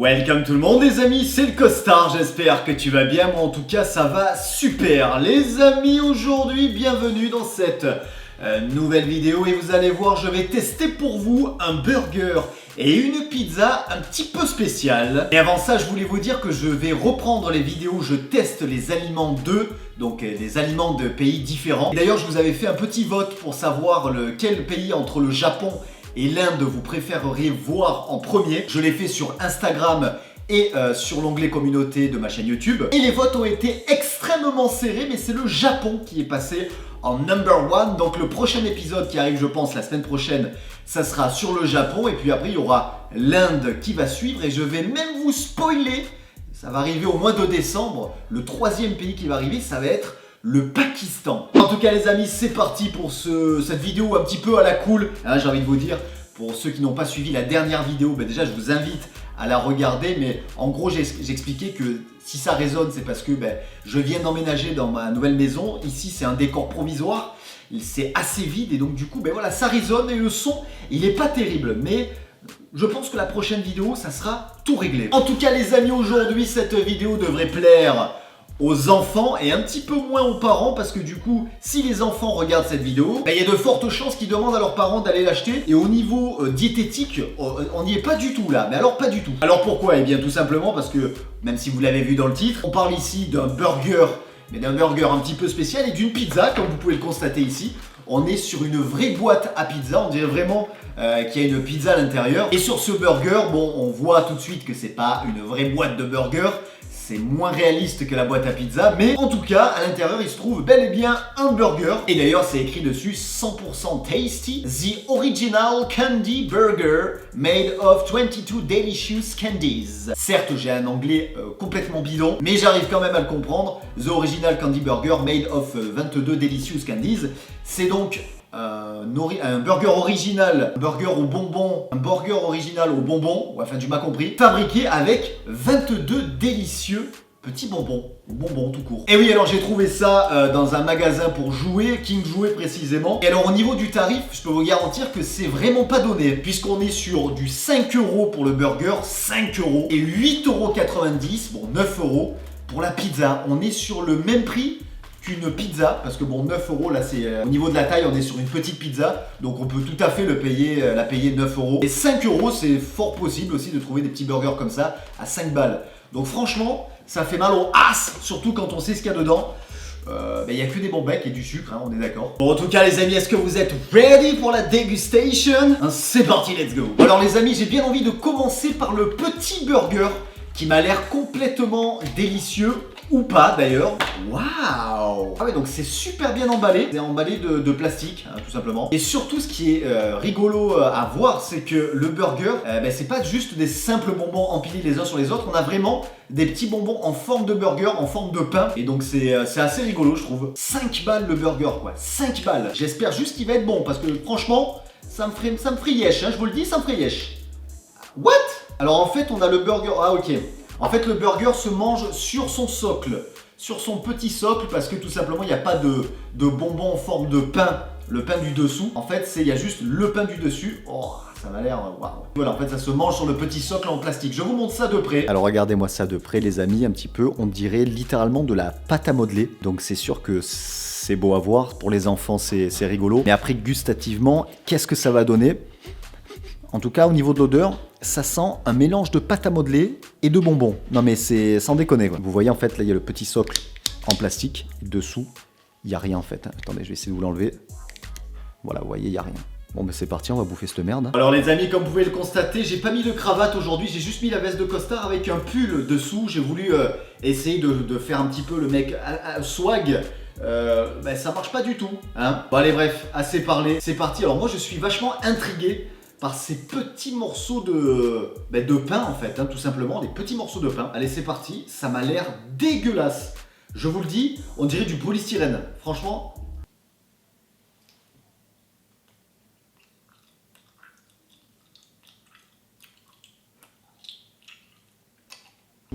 Welcome tout le monde les amis, c'est le Costard, j'espère que tu vas bien, moi en tout cas ça va super. Les amis, aujourd'hui bienvenue dans cette nouvelle vidéo et vous allez voir, je vais tester pour vous un burger et une pizza un petit peu spéciale. Et avant ça, je voulais vous dire que je vais reprendre les vidéos où je teste les aliments donc des aliments de pays différents. D'ailleurs, je vous avais fait un petit vote pour savoir quel pays entre le Japon et l'Inde vous préféreriez voir en premier. Je l'ai fait sur Instagram et sur l'onglet communauté de ma chaîne YouTube. Et les votes ont été extrêmement serrés, mais c'est le Japon qui est passé en number one. Donc le prochain épisode qui arrive, je pense, la semaine prochaine, ça sera sur le Japon. Et puis après, il y aura l'Inde qui va suivre. Et je vais même vous spoiler, ça va arriver au mois de décembre. Le troisième pays qui va arriver, ça va être le Pakistan. En tout cas les amis, c'est parti pour cette vidéo un petit peu à la cool, hein, j'ai envie de vous dire. Pour ceux qui n'ont pas suivi la dernière vidéo, déjà je vous invite à la regarder. Mais en gros j'expliquais que si ça résonne, c'est parce que je viens d'emménager dans ma nouvelle maison. Ici c'est un décor provisoire, c'est assez vide et donc du coup voilà, ça résonne et le son il est pas terrible. Mais je pense que la prochaine vidéo ça sera tout réglé. En tout cas les amis, aujourd'hui cette vidéo devrait plaire aux enfants et un petit peu moins aux parents, parce que du coup si les enfants regardent cette vidéo, il y a de fortes chances qu'ils demandent à leurs parents d'aller l'acheter. Et au niveau diététique, on n'y est pas du tout là, mais alors pas du tout. Alors pourquoi? Eh bien tout simplement parce que, même si vous l'avez vu dans le titre, on parle ici d'un burger, mais d'un burger un petit peu spécial et d'une pizza, comme vous pouvez le constater ici. On est sur une vraie boîte à pizza, on dirait vraiment qu'il y a une pizza à l'intérieur. Et sur ce burger, on voit tout de suite que c'est pas une vraie boîte de burger. C'est moins réaliste que la boîte à pizza, mais en tout cas, à l'intérieur, il se trouve bel et bien un burger. Et d'ailleurs, c'est écrit dessus 100% tasty, the original candy burger made of 22 delicious candies. Certes, j'ai un anglais complètement bidon, mais j'arrive quand même à le comprendre. The original candy burger made of 22 delicious candies. C'est donc un burger original, un burger original au bonbon, enfin tu m'as compris, fabriqué avec 22 délicieux petits bonbons, ou bonbons tout court. Et oui, alors j'ai trouvé ça dans un magasin pour jouer, King Jouet précisément. Et alors au niveau du tarif, je peux vous garantir que c'est vraiment pas donné, puisqu'on est sur du 5 € pour le burger, 5 € et 8,90 €, 9 € pour la pizza. On est sur le même prix qu'une pizza, parce que 9 € là c'est au niveau de la taille, on est sur une petite pizza, donc on peut tout à fait la payer 9 €. Et 5 € c'est fort possible aussi de trouver des petits burgers comme ça à 5 balles. Donc franchement, ça fait mal au as, surtout quand on sait ce qu'il y a dedans. Il n'y a que des bons becs et du sucre, hein, on est d'accord. Bon, en tout cas les amis, est-ce que vous êtes ready pour la dégustation? C'est parti, let's go. Alors les amis, j'ai bien envie de commencer par le petit burger qui m'a l'air complètement délicieux, ou pas d'ailleurs. Waouh! Ah ouais, donc c'est super bien emballé. C'est emballé de plastique, hein, tout simplement. Et surtout, ce qui est rigolo à voir, c'est que le burger, c'est pas juste des simples bonbons empilés les uns sur les autres. On a vraiment des petits bonbons en forme de burger, en forme de pain. Et donc c'est assez rigolo, je trouve. 5 balles le burger, quoi. 5 balles. J'espère juste qu'il va être bon, parce que franchement, ça me ferait yesh, hein, je vous le dis, ça me ferait yesh. What? Alors en fait, on a le burger. Ah ok. En fait, le burger se mange sur son socle, sur son petit socle, parce que tout simplement, il n'y a pas de bonbons en forme de pain, le pain du dessous. En fait, il y a juste le pain du dessus. Oh, ça m'a l'air waouh. Voilà, en fait, ça se mange sur le petit socle en plastique. Je vous montre ça de près. Alors, regardez-moi ça de près, les amis, un petit peu. On dirait littéralement de la pâte à modeler. Donc, c'est sûr que c'est beau à voir. Pour les enfants, c'est rigolo. Mais après, gustativement, qu'est-ce que ça va donner? En tout cas, au niveau de l'odeur, ça sent un mélange de pâte à modeler et de bonbons. Non mais c'est sans déconner, quoi. Vous voyez en fait, là il y a le petit socle en plastique. Dessous, il n'y a rien en fait. Attendez, je vais essayer de vous l'enlever. Voilà, vous voyez, il n'y a rien. Bon c'est parti, on va bouffer cette merde. Alors les amis, comme vous pouvez le constater, j'ai pas mis de cravate aujourd'hui. J'ai juste mis la veste de costard avec un pull dessous. J'ai voulu essayer de faire un petit peu le mec swag. Ça marche pas du tout, hein. Bon allez bref, assez parlé. C'est parti, alors moi je suis vachement intrigué par ces petits morceaux de pain en fait, hein, tout simplement, des petits morceaux de pain. Allez c'est parti, ça m'a l'air dégueulasse. Je vous le dis, on dirait du polystyrène, franchement.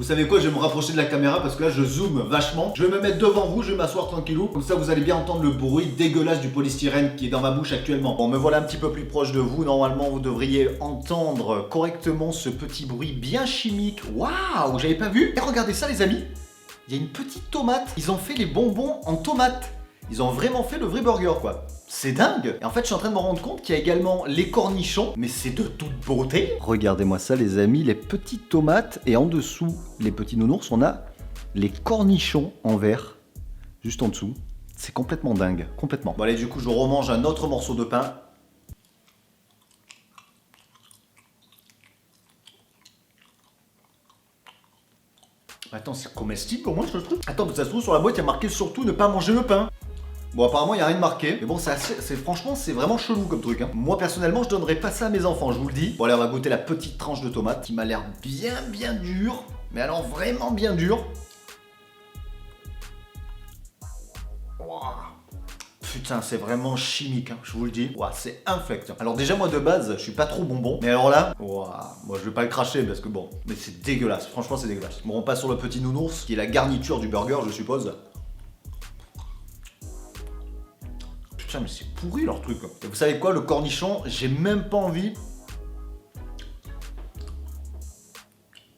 Vous savez quoi, je vais me rapprocher de la caméra parce que là je zoome vachement. Je vais me mettre devant vous, je vais m'asseoir tranquillou. Comme ça vous allez bien entendre le bruit dégueulasse du polystyrène qui est dans ma bouche actuellement. Bon, me voilà un petit peu plus proche de vous. Normalement vous devriez entendre correctement ce petit bruit bien chimique. Waouh, j'avais pas vu. Et regardez ça les amis. Il y a une petite tomate. Ils ont fait les bonbons en tomate. Ils ont vraiment fait le vrai burger quoi. C'est dingue. Et en fait je suis en train de me rendre compte qu'il y a également les cornichons. Mais c'est de toute beauté. Regardez-moi ça les amis, les petites tomates. Et en dessous, les petits nounours, on a les cornichons en verre. Juste en dessous. C'est complètement dingue, complètement. Bon allez, du coup je remange un autre morceau de pain. Attends, c'est comestible pour moi ce truc. Attends, ça se trouve sur la boîte il y a marqué surtout ne pas manger le pain. Bon apparemment il n'y a rien de marqué, mais bon franchement c'est vraiment chelou comme truc hein. Moi personnellement je donnerais pas ça à mes enfants, je vous le dis. Bon allez on va goûter la petite tranche de tomate qui m'a l'air bien dure. Mais alors vraiment bien dure. Wow. Putain c'est vraiment chimique hein, je vous le dis. Wow, c'est infect. Alors déjà moi de base je suis pas trop bonbon. Mais alors là, wow, moi je vais pas le cracher parce que bon, mais c'est dégueulasse, franchement c'est dégueulasse. Bon on passe sur le petit nounours qui est la garniture du burger je suppose. Putain mais c'est pourri leur truc. Et vous savez quoi, le cornichon, j'ai même pas envie.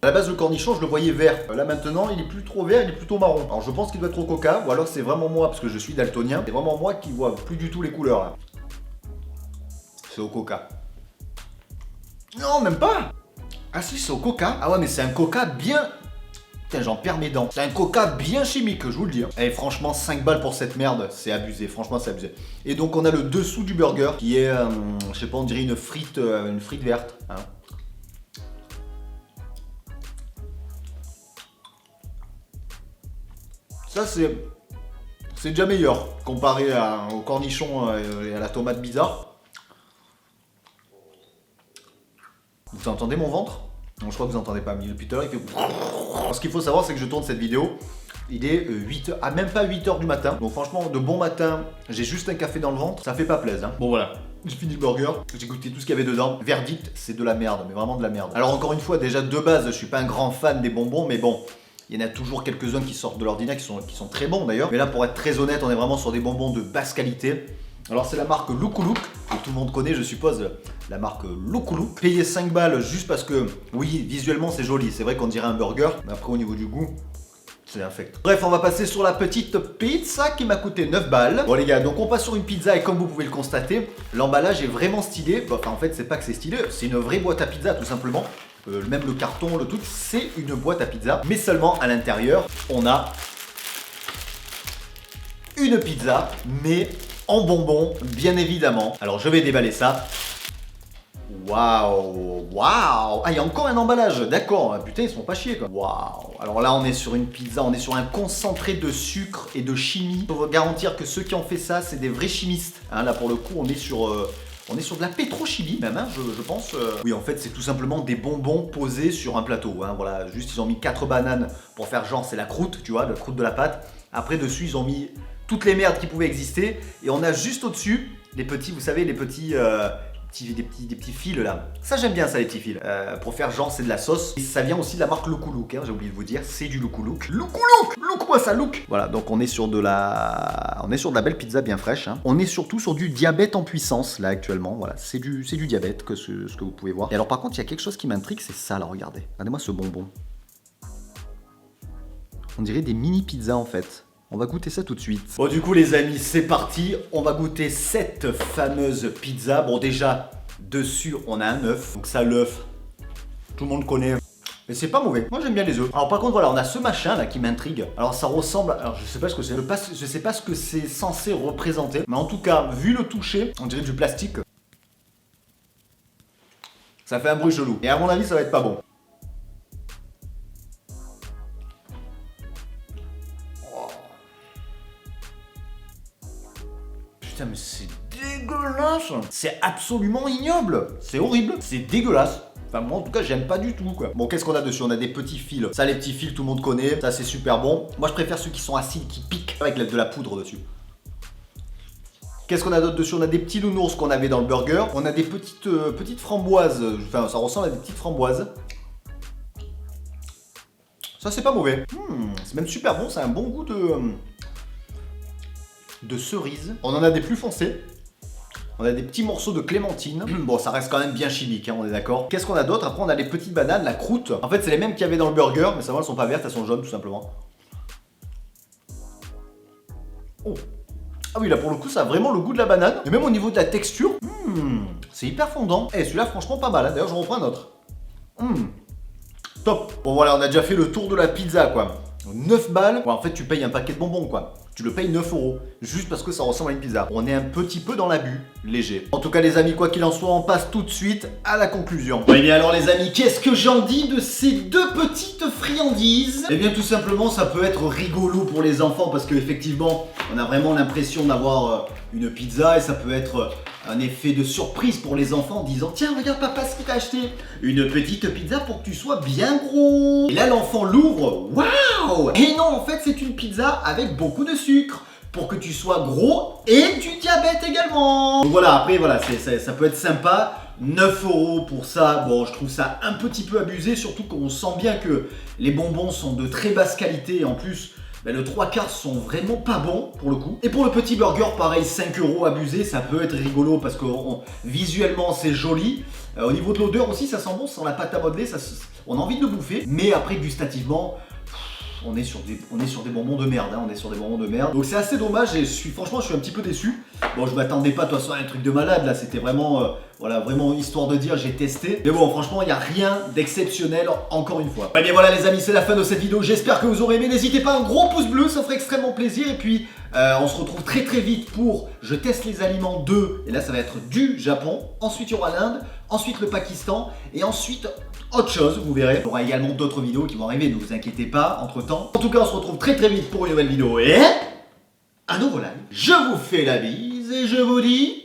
À la base le cornichon je le voyais vert. Là maintenant il est plus trop vert, il est plutôt marron. Alors je pense qu'il doit être au coca, ou alors c'est vraiment moi parce que je suis daltonien. C'est vraiment moi qui vois plus du tout les couleurs là. C'est au coca. Non même pas. Ah si c'est au coca. Ah ouais mais c'est un coca bien... Putain, j'en perds mes dents. C'est un coca bien chimique, je vous le dis. Et franchement, 5 balles pour cette merde, c'est abusé. Franchement, c'est abusé. Et donc, on a le dessous du burger qui est, je sais pas, on dirait une frite verte. Hein. Ça, c'est déjà meilleur comparé au cornichon et à la tomate bizarre. Vous entendez mon ventre ? Non, je crois que vous entendez pas, mais depuis tout à l'heure il fait... Alors, ce qu'il faut savoir c'est que je tourne cette vidéo, il est 8h, même pas 8h du matin. Donc franchement de bon matin, j'ai juste un café dans le ventre, ça fait pas plaisir hein. Bon voilà, j'ai fini le burger, j'ai goûté tout ce qu'il y avait dedans. Verdict, c'est de la merde, mais vraiment de la merde. Alors encore une fois, déjà de base, je suis pas un grand fan des bonbons, mais bon, il y en a toujours quelques-uns qui sortent de l'ordinaire, qui sont très bons d'ailleurs. Mais là pour être très honnête, on est vraiment sur des bonbons de basse qualité. Alors c'est la marque Loukoulou, que tout le monde connaît je suppose, la marque Loukoulou. Payer 5 balles juste parce que, oui, visuellement c'est joli, c'est vrai qu'on dirait un burger, mais après au niveau du goût, c'est infect. Bref, on va passer sur la petite pizza qui m'a coûté 9 balles. Bon les gars, donc on passe sur une pizza et comme vous pouvez le constater, l'emballage est vraiment stylé. Enfin en fait c'est pas que c'est stylé, c'est une vraie boîte à pizza tout simplement. Même le carton, le truc, c'est une boîte à pizza. Mais seulement à l'intérieur, on a une pizza, mais... en bonbons, bien évidemment. Alors je vais déballer ça. Waouh, waouh. Ah, il y a encore un emballage, d'accord. Putain, ils se font pas chier quoi. Waouh. Alors là, on est sur une pizza, on est sur un concentré de sucre et de chimie. On va garantir que ceux qui ont fait ça, c'est des vrais chimistes. Hein, là, pour le coup, on est sur de la pétrochimie même, hein, je pense. Oui, en fait, c'est tout simplement des bonbons posés sur un plateau. Hein, voilà, juste ils ont mis 4 bananes pour faire genre c'est la croûte, tu vois, la croûte de la pâte. Après, dessus, ils ont mis toutes les merdes qui pouvaient exister. Et on a juste au-dessus les petits, vous savez, les petits, des petits fils là. Ça, j'aime bien ça, les petits fils. Pour faire genre, c'est de la sauce. Et ça vient aussi de la marque Loukoulou, hein, j'ai oublié de vous dire. C'est du Loukoulou. Look-moi ça, look. Voilà, donc on est sur de la belle pizza bien fraîche. Hein. On est surtout sur du diabète en puissance, là, actuellement. Voilà, c'est du diabète, ce que vous pouvez voir. Et alors, par contre, il y a quelque chose qui m'intrigue, c'est ça, là, regardez. Regardez-moi ce bonbon. On dirait des mini pizzas, en fait. On va goûter ça tout de suite. Bon du coup les amis, c'est parti. On va goûter cette fameuse pizza. Bon déjà, dessus on a un œuf. Donc ça l'œuf, tout le monde connaît. Mais c'est pas mauvais. Moi j'aime bien les œufs. Alors par contre voilà, on a ce machin là qui m'intrigue. Alors ça ressemble, alors je sais pas ce que c'est. Je sais pas ce que c'est censé représenter. Mais en tout cas, vu le toucher, on dirait du plastique. Ça fait un bruit chelou. Et à mon avis ça va être pas bon. Putain mais c'est dégueulasse. C'est absolument ignoble. C'est horrible. C'est dégueulasse. Enfin moi en tout cas j'aime pas du tout quoi. Bon qu'est-ce qu'on a dessus? On a des petits fils. Ça les petits fils tout le monde connaît. Ça c'est super bon. Moi je préfère ceux qui sont acides, qui piquent avec de la poudre dessus. Qu'est-ce qu'on a d'autre dessus? On a des petits nounours qu'on avait dans le burger. On a des petites framboises. Enfin ça ressemble à des petites framboises. Ça c'est pas mauvais. C'est même super bon, c'est un bon goût de cerise. On en a des plus foncés. On a des petits morceaux de clémentine. Bon, ça reste quand même bien chimique, hein, on est d'accord. Qu'est-ce qu'on a d'autre? Après, on a les petites bananes, la croûte. En fait, c'est les mêmes qu'il y avait dans le burger, mais ça va, elles sont pas vertes, elles sont jaunes tout simplement. Oh. Ah oui, là pour le coup, ça a vraiment le goût de la banane. Et même au niveau de la texture, c'est hyper fondant. Et celui-là, franchement, pas mal. Hein. D'ailleurs, j'en reprends un autre. Top. Bon, voilà, on a déjà fait le tour de la pizza, quoi. 9 balles. Ouais, en fait, tu payes un paquet de bonbons, quoi. Tu le payes 9 €, juste parce que ça ressemble à une pizza. On est un petit peu dans l'abus, léger. En tout cas, les amis, quoi qu'il en soit, on passe tout de suite à la conclusion. Oui, bien alors, les amis, qu'est-ce que j'en dis de ces deux petites friandises? Eh bien, tout simplement, ça peut être rigolo pour les enfants parce qu'effectivement, on a vraiment l'impression d'avoir une pizza et ça peut être un effet de surprise pour les enfants en disant tiens, regarde papa ce qu'il t'a acheté. Une petite pizza pour que tu sois bien gros. Et là, l'enfant l'ouvre. Waouh! Et non, en fait, c'est une pizza avec beaucoup de sucre pour que tu sois gros et du diabète également. Donc voilà, après, voilà, ça peut être sympa. 9 € pour ça, bon je trouve ça un petit peu abusé, surtout qu'on sent bien que les bonbons sont de très basse qualité et en plus le 3/4 sont vraiment pas bons pour le coup. Et pour le petit burger, pareil, 5 € abusé, ça peut être rigolo parce que visuellement c'est joli. Au niveau de l'odeur aussi, ça sent bon, ça sent la pâte à modeler, on a envie de le bouffer. Mais après, gustativement, on est sur des bonbons de merde, hein, on est sur des bonbons de merde. Donc c'est assez dommage et franchement je suis un petit peu déçu. Bon, je m'attendais pas de toute façon à un truc de malade, là c'était vraiment, voilà, vraiment histoire de dire j'ai testé. Mais bon, franchement il n'y a rien d'exceptionnel encore une fois. Et bien voilà les amis, c'est la fin de cette vidéo, j'espère que vous aurez aimé. N'hésitez pas, un gros pouce bleu, ça ferait extrêmement plaisir. Et puis on se retrouve très très vite pour Je teste les aliments 2. Et là ça va être du Japon, ensuite il y aura l'Inde, ensuite le Pakistan et ensuite autre chose, vous verrez. Il y aura également d'autres vidéos qui vont arriver, ne vous inquiétez pas, entre temps. En tout cas, on se retrouve très très vite pour une nouvelle vidéo et un nouveau live. Je vous fais la bise et je vous dis